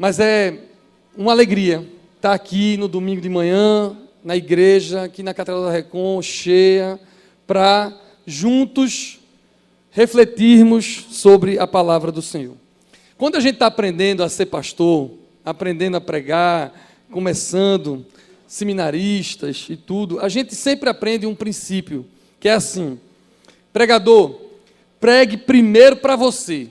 Mas é uma alegria estar aqui no domingo de manhã, na igreja, aqui na Catedral da Recon, cheia, para juntos refletirmos sobre a palavra do Senhor. Quando a gente está aprendendo a ser pastor, aprendendo a pregar, começando, seminaristas e tudo, a gente sempre aprende um princípio, que é assim: pregador, pregue primeiro para você,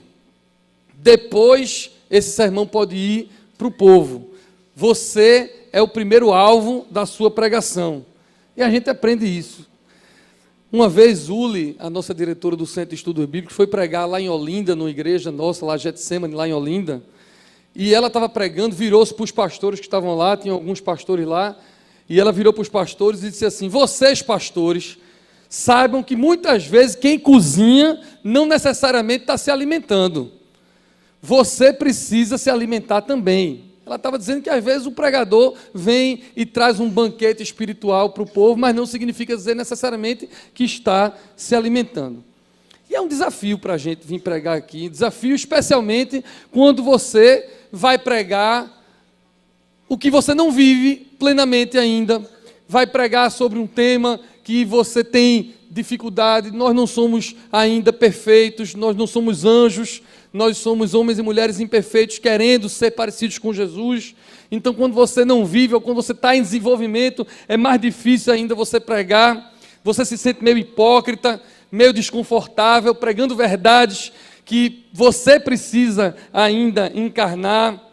depois esse sermão pode ir para o povo. Você é o primeiro alvo da sua pregação. E a gente aprende isso. Uma vez, Uli, a nossa diretora do Centro de Estudos Bíblicos, foi pregar lá em Olinda, numa igreja nossa, lá Getsemane, lá em Olinda, e ela estava pregando, virou-se para os pastores que estavam lá, tinha alguns pastores lá, e ela virou para os pastores e disse assim: vocês, pastores, saibam que muitas vezes quem cozinha não necessariamente está se alimentando. Você precisa se alimentar também. Ela estava dizendo que às vezes o pregador vem e traz um banquete espiritual para o povo, mas não significa dizer necessariamente que está se alimentando. E é um desafio para a gente vir pregar aqui, desafio especialmente quando você vai pregar o que você não vive plenamente ainda, vai pregar sobre um tema que você tem dificuldade. Nós não somos ainda perfeitos, nós não somos anjos, nós somos homens e mulheres imperfeitos querendo ser parecidos com Jesus. Então, quando você não vive ou quando você está em desenvolvimento, é mais difícil ainda você pregar. Você se sente meio hipócrita, meio desconfortável, pregando verdades que você precisa ainda encarnar.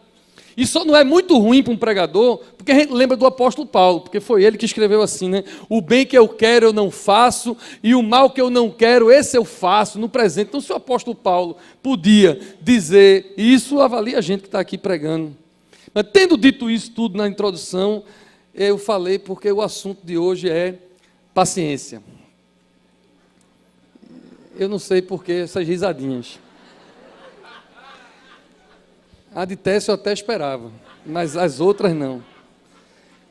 E só não é muito ruim para um pregador, porque a gente lembra do apóstolo Paulo, porque foi ele que escreveu assim, né? O bem que eu quero eu não faço, e o mal que eu não quero, esse eu faço no presente. Então, se o apóstolo Paulo podia dizer isso, avalia a gente que está aqui pregando. Mas tendo dito isso tudo na introdução, eu falei porque o assunto de hoje é paciência. Eu não sei por que essas risadinhas. A de Tessa eu até esperava, mas as outras não.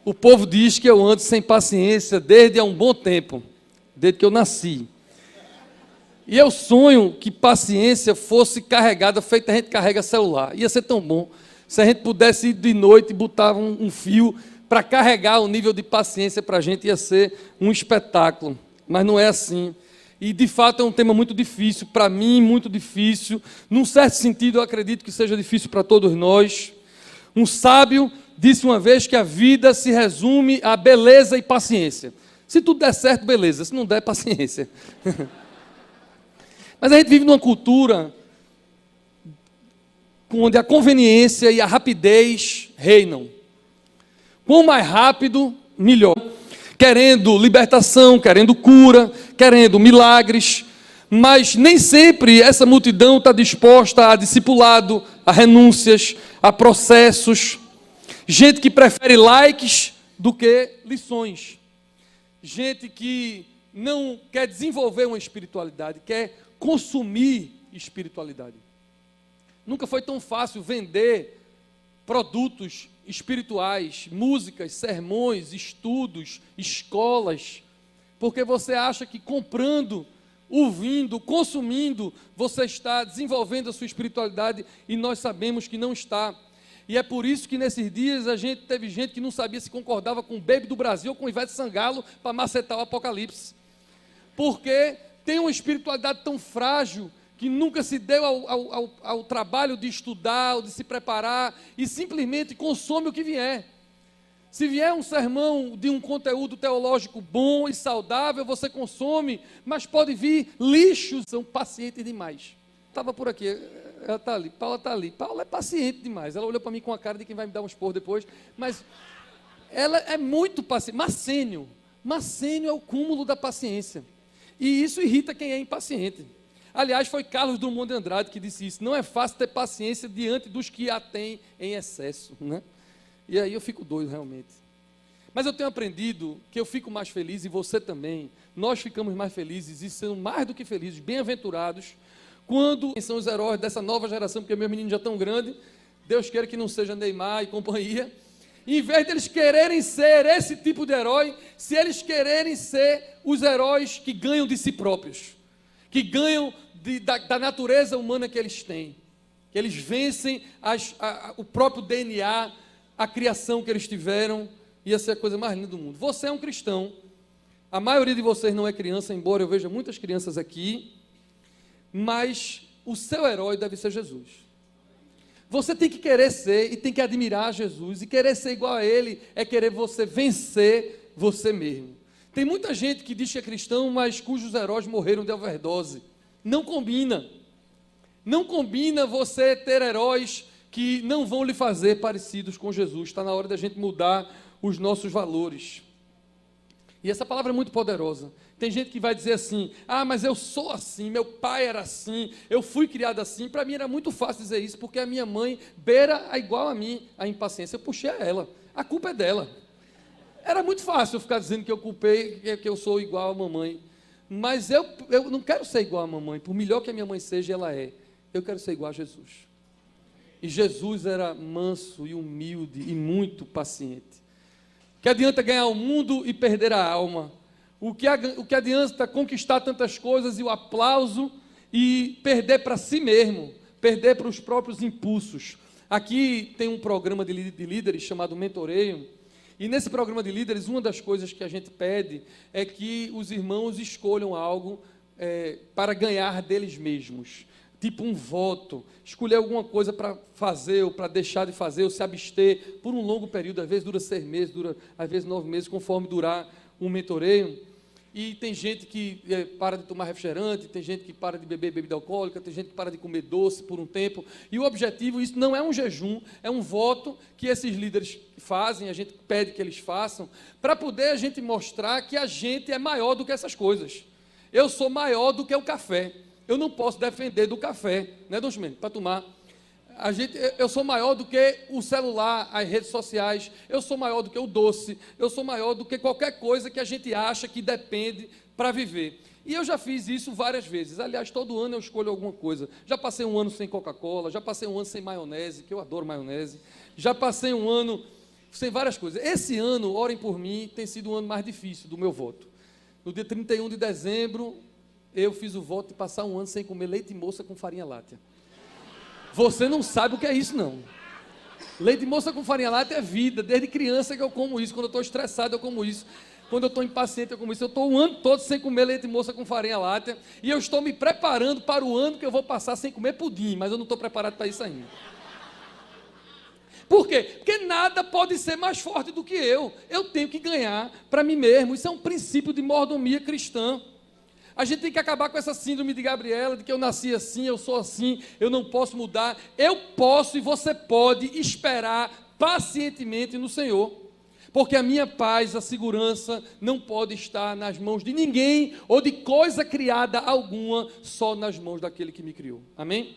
O povo diz que eu ando sem paciência desde há um bom tempo, desde que eu nasci. E eu sonho que paciência fosse carregada, feito a gente carrega celular. Ia ser tão bom se a gente pudesse ir de noite e botar um fio para carregar o nível de paciência para a gente, ia ser um espetáculo. Mas não é assim. E, de fato, é um tema muito difícil, para mim, muito difícil. Num certo sentido, eu acredito que seja difícil para todos nós. Um sábio disse uma vez que a vida se resume a beleza e paciência. Se tudo der certo, beleza. Se não der, paciência. Mas a gente vive numa cultura onde a conveniência e a rapidez reinam. Quanto mais rápido, melhor. Querendo libertação, querendo cura, querendo milagres, mas nem sempre essa multidão está disposta a discipulado, a renúncias, a processos. Gente que prefere likes do que lições. Gente que não quer desenvolver uma espiritualidade, quer consumir espiritualidade. Nunca foi tão fácil vender produtos espirituais, músicas, sermões, estudos, escolas, porque você acha que comprando, ouvindo, consumindo, você está desenvolvendo a sua espiritualidade, e nós sabemos que não está. E é por isso que nesses dias teve gente que não sabia se concordava com o Baby do Brasil ou com o Ivete Sangalo para macetar o Apocalipse, porque tem uma espiritualidade tão frágil que nunca se deu ao trabalho de estudar, ou de se preparar, e simplesmente consome o que vier. Se vier um sermão de um conteúdo teológico bom e saudável, você consome, mas pode vir lixos, são pacientes demais. Estava por aqui, ela está ali, Paula está ali. Paula é paciente demais, ela olhou para mim com a cara de quem vai me dar um esporro depois, mas ela é muito paciente. Macênio é o cúmulo da paciência, e isso irrita quem é impaciente. Aliás, foi Carlos Drummond de Andrade que disse isso: não é fácil ter paciência diante dos que a têm em excesso, né? E aí eu fico doido realmente. Mas eu tenho aprendido que eu fico mais feliz, e você também, nós ficamos mais felizes, e sendo mais do que felizes, bem-aventurados, quando são os heróis dessa nova geração, porque meus meninos já estão grandes, Deus queira que não seja Neymar e companhia, em vez de eles quererem ser esse tipo de herói, se eles quererem ser os heróis que ganham de si próprios, que ganham da natureza humana que eles têm. que eles vencem o próprio DNA, a criação que eles tiveram, ia ser a coisa mais linda do mundo. Você é um cristão, a maioria de vocês não é criança, embora eu veja muitas crianças aqui, mas o seu herói deve ser Jesus. Você tem que querer ser e tem que admirar Jesus, e querer ser igual a Ele é querer você vencer você mesmo. Tem muita gente que diz que é cristão, mas cujos heróis morreram de overdose. Não combina. Não combina você ter heróis que não vão lhe fazer parecidos com Jesus. Está na hora da gente mudar os nossos valores. E essa palavra é muito poderosa. Tem gente que vai dizer assim: ah, mas eu sou assim, meu pai era assim, eu fui criado assim. Para mim era muito fácil dizer isso, porque a minha mãe beira igual a mim a impaciência. Eu puxei a ela, a culpa é dela. Era muito fácil eu ficar dizendo que eu culpei, que eu sou igual a mamãe. Mas eu não quero ser igual a mamãe, por melhor que a minha mãe seja, ela é. Eu quero ser igual a Jesus. E Jesus era manso e humilde e muito paciente. O que adianta ganhar o mundo e perder a alma? O que adianta conquistar tantas coisas e o aplauso e perder para si mesmo, perder para os próprios impulsos? Aqui tem um programa de líderes chamado Mentoreio, e nesse programa de líderes, uma das coisas que a gente pede é que os irmãos escolham algo para ganhar deles mesmos. Tipo um voto, escolher alguma coisa para fazer, ou para deixar de fazer, ou se abster por um longo período, às vezes dura 6 meses, dura às vezes 9 meses, conforme durar um mentoreio. E tem gente que para de tomar refrigerante, tem gente que para de beber bebida alcoólica, tem gente que para de comer doce por um tempo. E o objetivo, isso não é um jejum, é um voto que esses líderes fazem, a gente pede que eles façam, para poder a gente mostrar que a gente é maior do que essas coisas. Eu sou maior do que o café. Eu não posso defender do café, né, Dom Ximeno, para tomar. Eu sou maior do que o celular, as redes sociais, eu sou maior do que o doce, eu sou maior do que qualquer coisa que a gente acha que depende para viver. E eu já fiz isso várias vezes. Aliás, todo ano eu escolho alguma coisa. Já passei um ano sem Coca-Cola, já passei um ano sem maionese, que eu adoro maionese, já passei um ano sem várias coisas. Esse ano, orem por mim, tem sido o ano mais difícil do meu voto. No dia 31 de dezembro, eu fiz o voto de passar um ano sem comer leite moça com farinha láctea. Você não sabe o que é isso, não. Leite moça com farinha láctea é vida. Desde criança que eu como isso. Quando eu estou estressado, eu como isso. Quando eu estou impaciente, eu como isso. Eu estou o ano todo sem comer leite moça com farinha láctea. E eu estou me preparando para o ano que eu vou passar sem comer pudim. Mas eu não estou preparado para isso ainda. Por quê? Porque nada pode ser mais forte do que eu. Eu tenho que ganhar para mim mesmo. Isso é um princípio de mordomia cristã. A gente tem que acabar com essa síndrome de Gabriela, de que eu nasci assim, eu sou assim, eu não posso mudar. Eu posso e você pode esperar pacientemente no Senhor. Porque a minha paz, a segurança, não pode estar nas mãos de ninguém ou de coisa criada alguma, só nas mãos daquele que me criou. Amém?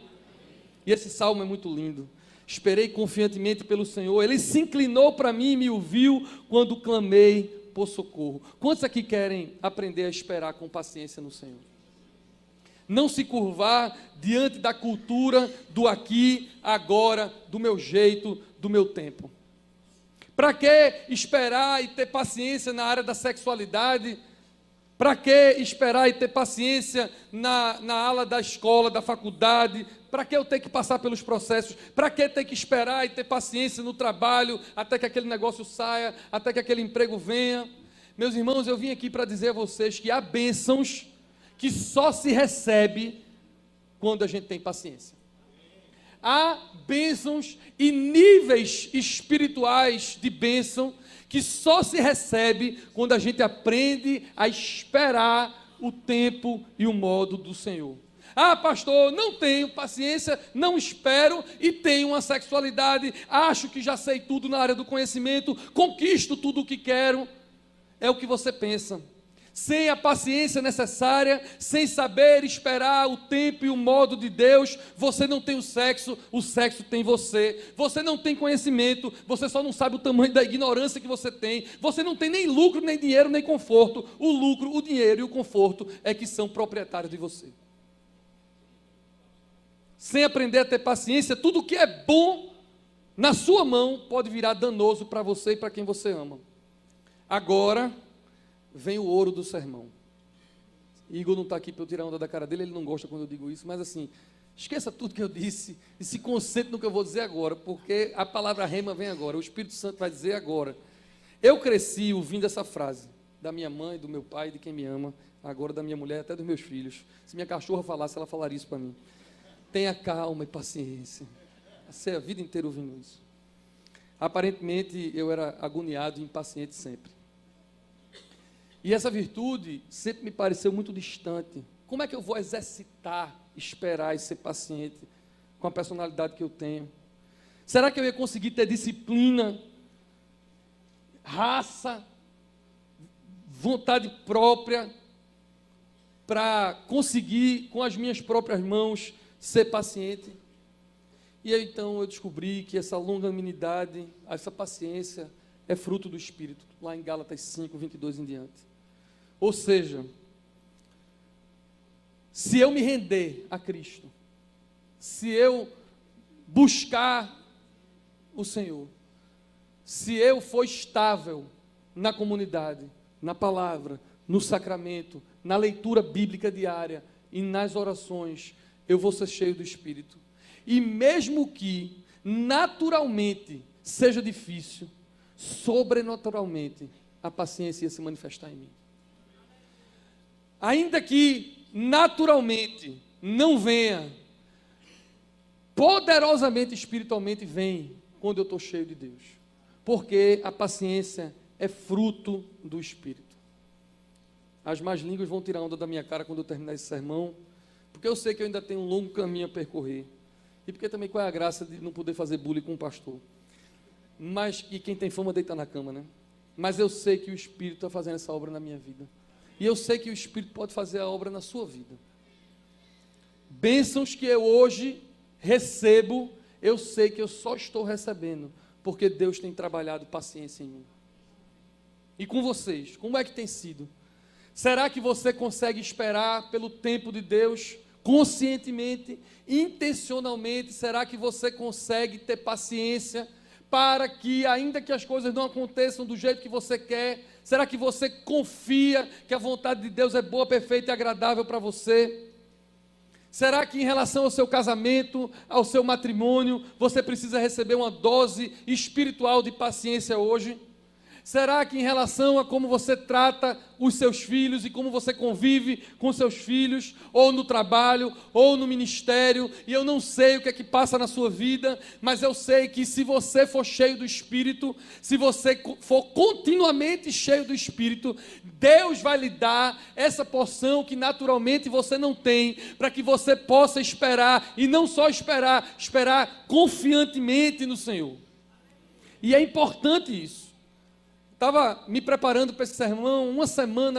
E esse salmo é muito lindo. Esperei confiantemente pelo Senhor, Ele se inclinou para mim e me ouviu quando clamei por socorro. Quantos aqui querem aprender a esperar com paciência no Senhor? Não se curvar diante da cultura do aqui, agora, do meu jeito, do meu tempo. Para que esperar e ter paciência na área da sexualidade? Para que esperar e ter paciência na ala da escola, da faculdade? Para que eu ter que passar pelos processos? Para que ter que esperar e ter paciência no trabalho, até que aquele negócio saia, até que aquele emprego venha? Meus irmãos, eu vim aqui para dizer a vocês que há bênçãos que só se recebe quando a gente tem paciência. Há bênçãos e níveis espirituais de bênção que só se recebe quando a gente aprende a esperar o tempo e o modo do Senhor. Ah, pastor, não tenho paciência, não espero e tenho uma sexualidade, acho que já sei tudo na área do conhecimento, conquisto tudo o que quero. É o que você pensa. Sem a paciência necessária, sem saber esperar o tempo e o modo de Deus, você não tem o sexo tem você. Você não tem conhecimento, você só não sabe o tamanho da ignorância que você tem. Você não tem nem lucro, nem dinheiro, nem conforto. O lucro, o dinheiro e o conforto é que são proprietários de você. Sem aprender a ter paciência, tudo que é bom na sua mão pode virar danoso para você e para quem você ama. Agora vem o ouro do sermão. Igor não está aqui para eu tirar onda da cara dele, ele não gosta quando eu digo isso, mas assim, Esqueça tudo que eu disse e se concentre no que eu vou dizer agora, porque a palavra rema vem agora, o Espírito Santo vai dizer agora. Eu cresci ouvindo essa frase da minha mãe, do meu pai, de quem me ama, agora da minha mulher, até dos meus filhos. Se minha cachorra falasse, ela falaria isso para mim. Tenha calma e paciência. Passei a vida inteira ouvindo isso. Aparentemente, eu era agoniado e impaciente sempre. E essa virtude sempre me pareceu muito distante. Como é que eu vou exercitar, esperar e ser paciente com a personalidade que eu tenho? Será que eu ia conseguir ter disciplina, raça, vontade própria, para conseguir, com as minhas próprias mãos, ser paciente? E aí, então, eu descobri que essa longanimidade, essa paciência, é fruto do Espírito, lá em Gálatas 5, 22 em diante. Ou seja, se eu me render a Cristo, se eu buscar o Senhor, se eu for estável na comunidade, na palavra, no sacramento, na leitura bíblica diária e nas orações, eu vou ser cheio do Espírito. E mesmo que naturalmente seja difícil, sobrenaturalmente a paciência ia se manifestar em mim. Ainda que naturalmente não venha, poderosamente espiritualmente vem quando eu estou cheio de Deus. Porque a paciência é fruto do Espírito. As más línguas vão tirar onda da minha cara quando eu terminar esse sermão, porque eu sei que eu ainda tenho um longo caminho a percorrer. E porque também qual é a graça de não poder fazer bullying com um pastor? Mas, e quem tem fama deita na cama, né? Mas eu sei que o Espírito está fazendo essa obra na minha vida. E eu sei que o Espírito pode fazer a obra na sua vida. Bênçãos que eu hoje recebo, eu sei que eu só estou recebendo, porque Deus tem trabalhado paciência em mim. E com vocês, como é que tem sido? Será que você consegue esperar pelo tempo de Deus conscientemente, intencionalmente? Será que você consegue ter paciência para que, ainda que as coisas não aconteçam do jeito que você quer, será que você confia que a vontade de Deus é boa, perfeita e agradável para você? Será que em relação ao seu casamento, ao seu matrimônio, você precisa receber uma dose espiritual de paciência hoje? Será que em relação a como você trata os seus filhos e como você convive com seus filhos, ou no trabalho, ou no ministério, e eu não sei o que é que passa na sua vida, mas eu sei que se você for cheio do Espírito, se você for continuamente cheio do Espírito, Deus vai lhe dar essa porção que naturalmente você não tem, para que você possa esperar, e não só esperar, esperar confiantemente no Senhor. E é importante isso. Estava me preparando para esse sermão,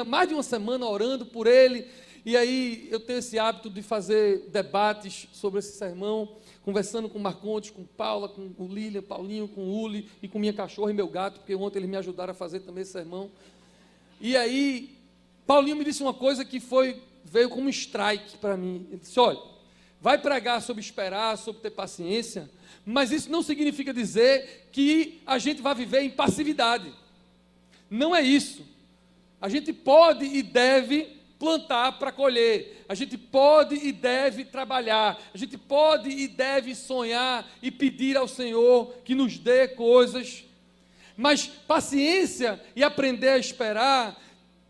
mais de uma semana orando por ele, e aí eu tenho esse hábito de fazer debates sobre esse sermão, conversando com o Marcontes, com Paula, com o Lilian, Paulinho, com o Uli, e com minha cachorra e meu gato, porque ontem eles me ajudaram a fazer também esse sermão. E aí, Paulinho me disse uma coisa que veio como um strike para mim. Ele disse: olha, vai pregar sobre esperar, sobre ter paciência, mas isso não significa dizer que a gente vai viver em passividade. Não é isso. A gente pode e deve plantar para colher. A gente pode e deve trabalhar. A gente pode e deve sonhar e pedir ao Senhor que nos dê coisas. Mas paciência e aprender a esperar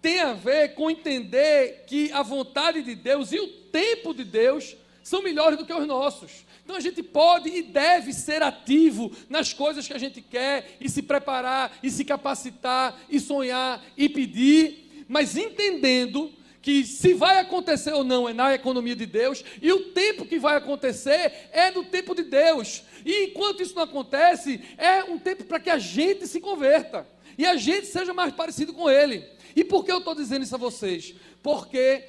tem a ver com entender que a vontade de Deus e o tempo de Deus são melhores do que os nossos. Então a gente pode e deve ser ativo nas coisas que a gente quer, e se preparar, e se capacitar, e sonhar, e pedir, mas entendendo que se vai acontecer ou não é na economia de Deus, e o tempo que vai acontecer é no tempo de Deus. E enquanto isso não acontece, é um tempo para que a gente se converta, e a gente seja mais parecido com Ele. E por que eu estou dizendo isso a vocês? Porque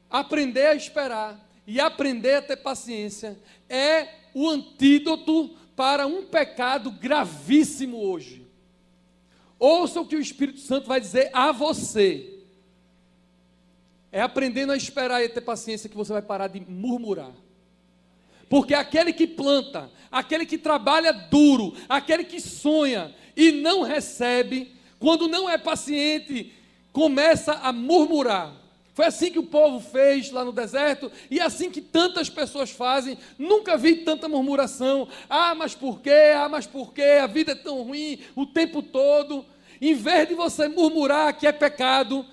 aprender a esperar e aprender a ter paciência é o antídoto para um pecado gravíssimo hoje. Ouça o que o Espírito Santo vai dizer a você. É aprendendo a esperar e a ter paciência que você vai parar de murmurar. Porque aquele que planta, aquele que trabalha duro, aquele que sonha e não recebe, quando não é paciente, começa a murmurar, Foi assim que o povo fez lá no deserto, e é assim que tantas pessoas fazem. Nunca vi tanta murmuração. Mas por quê? Mas por quê? A vida é tão ruim o tempo todo. Em vez de você murmurar que é pecado,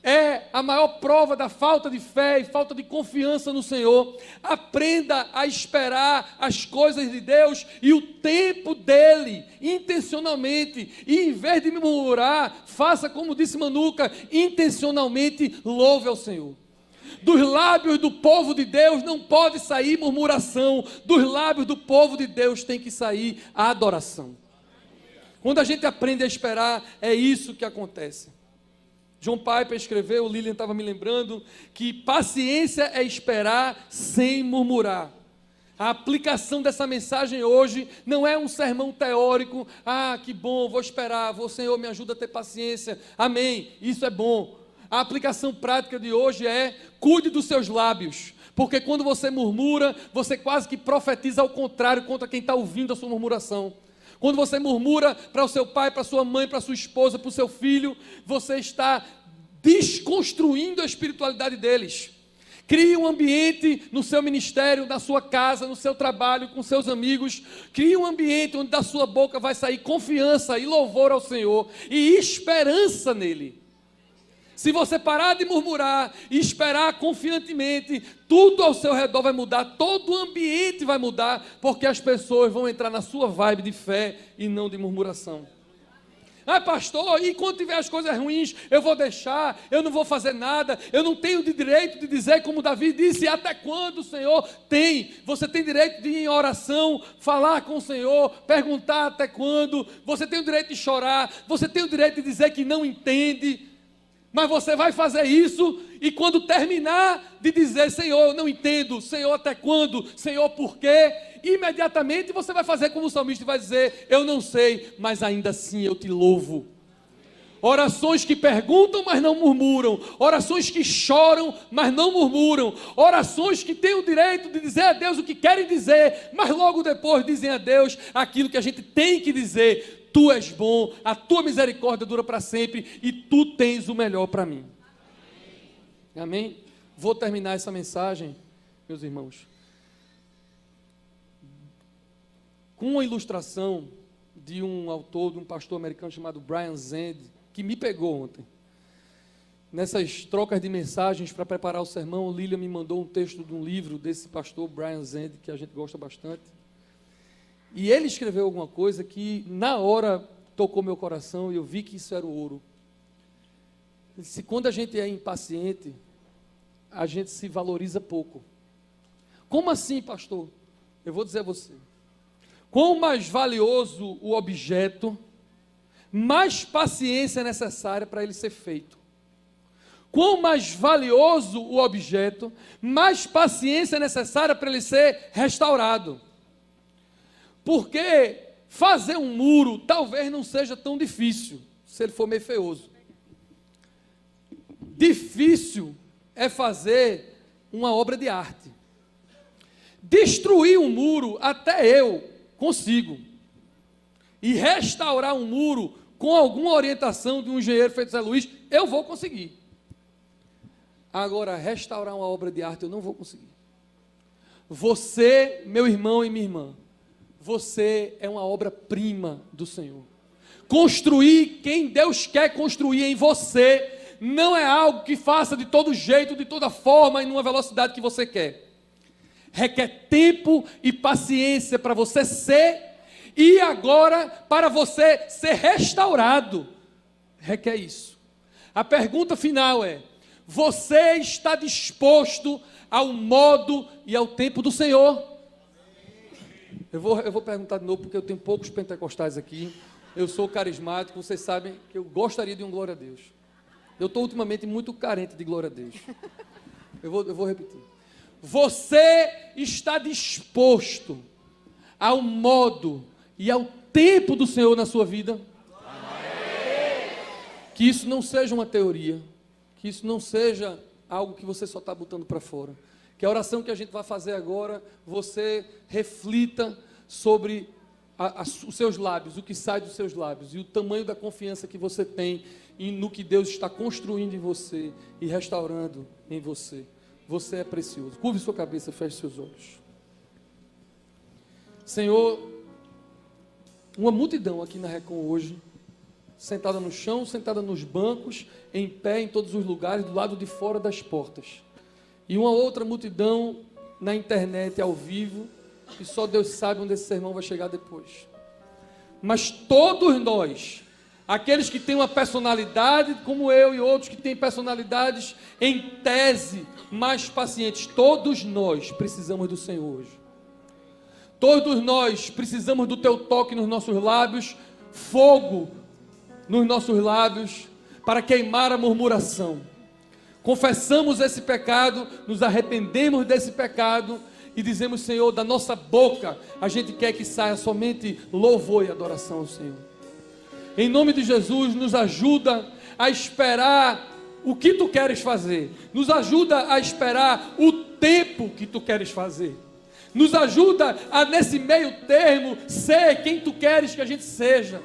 é a maior prova da falta de fé e falta de confiança no Senhor. Aprenda a esperar as coisas de Deus e o tempo dele, intencionalmente. E em vez de murmurar, faça como disse Manuca, intencionalmente louve ao Senhor. Dos lábios do povo de Deus não pode sair murmuração. Dos lábios do povo de Deus tem que sair a adoração. Quando a gente aprende a esperar, é isso que acontece. John Piper escreveu, o Lilian estava me lembrando, que paciência é esperar sem murmurar. A aplicação dessa mensagem hoje não é um sermão teórico. Que bom, vou esperar, Senhor me ajuda a ter paciência. Amém, isso é bom. A aplicação prática de hoje é: cuide dos seus lábios. Porque quando você murmura, você quase que profetiza ao contrário contra quem está ouvindo a sua murmuração. Quando você murmura para o seu pai, para a sua mãe, para a sua esposa, para o seu filho, você está desconstruindo a espiritualidade deles. Crie um ambiente no seu ministério, na sua casa, no seu trabalho, com seus amigos. Crie um ambiente onde da sua boca vai sair confiança e louvor ao Senhor e esperança nele. Se você parar de murmurar e esperar confiantemente, tudo ao seu redor vai mudar, todo o ambiente vai mudar, porque as pessoas vão entrar na sua vibe de fé e não de murmuração. Pastor, e quando tiver as coisas ruins, eu vou deixar, eu não vou fazer nada, eu não tenho direito de dizer como Davi disse: até quando, Senhor? Você tem direito de ir em oração, falar com o Senhor, perguntar até quando, você tem o direito de chorar, você tem o direito de dizer que não entende. Mas você vai fazer isso, e quando terminar de dizer: Senhor, eu não entendo, Senhor, até quando, Senhor, por quê? Imediatamente você vai fazer como o salmista, vai dizer: eu não sei, mas ainda assim eu te louvo. Orações que perguntam, mas não murmuram. Orações que choram, mas não murmuram. Orações que têm o direito de dizer a Deus o que querem dizer, mas logo depois dizem a Deus aquilo que a gente tem que dizer. Tu és bom, a tua misericórdia dura para sempre e tu tens o melhor para mim. Amém? Vou terminar essa mensagem, meus irmãos, com uma ilustração de um autor, de um pastor americano chamado Brian Zand, que me pegou ontem. Nessas trocas de mensagens para preparar o sermão, o Lilian me mandou um texto de um livro desse pastor Brian Zand, que a gente gosta bastante. E ele escreveu alguma coisa que na hora tocou meu coração e eu vi que isso era o ouro. Ele disse: quando a gente é impaciente, a gente se valoriza pouco. Como assim, pastor? Eu vou dizer a você. Quanto mais valioso o objeto, mais paciência é necessária para ele ser feito. Quanto mais valioso o objeto, mais paciência é necessária para ele ser restaurado. Porque fazer um muro talvez não seja tão difícil, se ele for meio feioso. Difícil é fazer uma obra de arte. Destruir um muro, até eu consigo. E restaurar um muro, com alguma orientação de um engenheiro feito Zé Luiz, eu vou conseguir. Agora, restaurar uma obra de arte, eu não vou conseguir. Você, meu irmão e minha irmã, você é uma obra-prima do Senhor. Construir quem Deus quer construir em você não é algo que faça de todo jeito, de toda forma e numa velocidade que você quer. Requer tempo e paciência para você ser, e agora para você ser restaurado. Requer isso. A pergunta final é: você está disposto ao modo e ao tempo do Senhor? Eu vou perguntar de novo, porque eu tenho poucos pentecostais aqui. Eu sou carismático, vocês sabem que eu gostaria de um glória a Deus. Eu estou ultimamente muito carente de glória a Deus. Eu vou repetir. Você está disposto ao modo e ao tempo do Senhor na sua vida? Amém. Que isso não seja uma teoria, que isso não seja algo que você só está botando para fora. Que a oração que a gente vai fazer agora, você reflita sobre os seus lábios, o que sai dos seus lábios, e o tamanho da confiança que você tem no que Deus está construindo em você e restaurando em você. Você é precioso. Curve sua cabeça, feche seus olhos. Senhor, uma multidão aqui na Recon hoje, sentada no chão, sentada nos bancos, em pé em todos os lugares, do lado de fora das portas. E uma outra multidão na internet, ao vivo, e só Deus sabe onde esse sermão vai chegar depois. Mas todos nós, aqueles que têm uma personalidade, como eu e outros que têm personalidades em tese mais pacientes, todos nós precisamos do Senhor hoje. Todos nós precisamos do teu toque nos nossos lábios, fogo nos nossos lábios, para queimar a murmuração. Confessamos esse pecado, nos arrependemos desse pecado e dizemos: Senhor, da nossa boca a gente quer que saia somente louvor e adoração ao Senhor. Em nome de Jesus, nos ajuda a esperar o que tu queres fazer, nos ajuda a esperar o tempo que tu queres fazer, nos ajuda a, nesse meio termo, ser quem tu queres que a gente seja.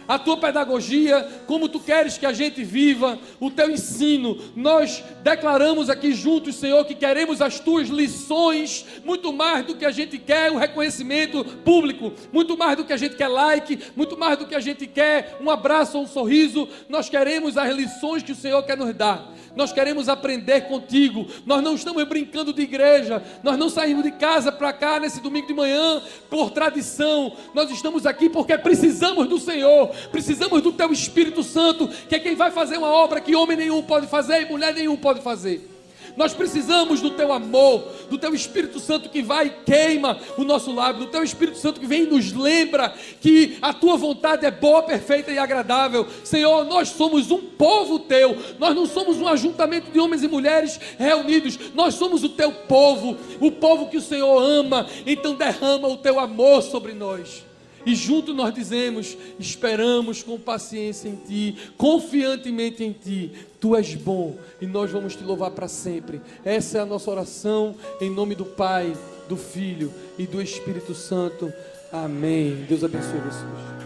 A tua pedagogia, como tu queres que a gente viva, o teu ensino. Nós declaramos aqui juntos, Senhor, que queremos as tuas lições, muito mais do que a gente quer o reconhecimento público, muito mais do que a gente quer like, muito mais do que a gente quer um abraço ou um sorriso. Nós queremos as lições que o Senhor quer nos dar. Nós queremos aprender contigo. Nós não estamos brincando de igreja. Nós não saímos de casa para cá nesse domingo de manhã por tradição. Nós estamos aqui porque precisamos do Senhor. Precisamos do teu Espírito Santo, que é quem vai fazer uma obra que homem nenhum pode fazer e mulher nenhum pode fazer. Nós precisamos do teu amor, do teu Espírito Santo que vai e queima o nosso lábio, do teu Espírito Santo que vem e nos lembra que a tua vontade é boa, perfeita e agradável. Senhor, nós somos um povo teu, nós não somos um ajuntamento de homens e mulheres reunidos, nós somos o teu povo, o povo que o Senhor ama. Então derrama o teu amor sobre nós. E junto nós dizemos: esperamos com paciência em Ti, confiantemente em Ti. Tu és bom e nós vamos Te louvar para sempre. Essa é a nossa oração, em nome do Pai, do Filho e do Espírito Santo. Amém. Deus abençoe vocês.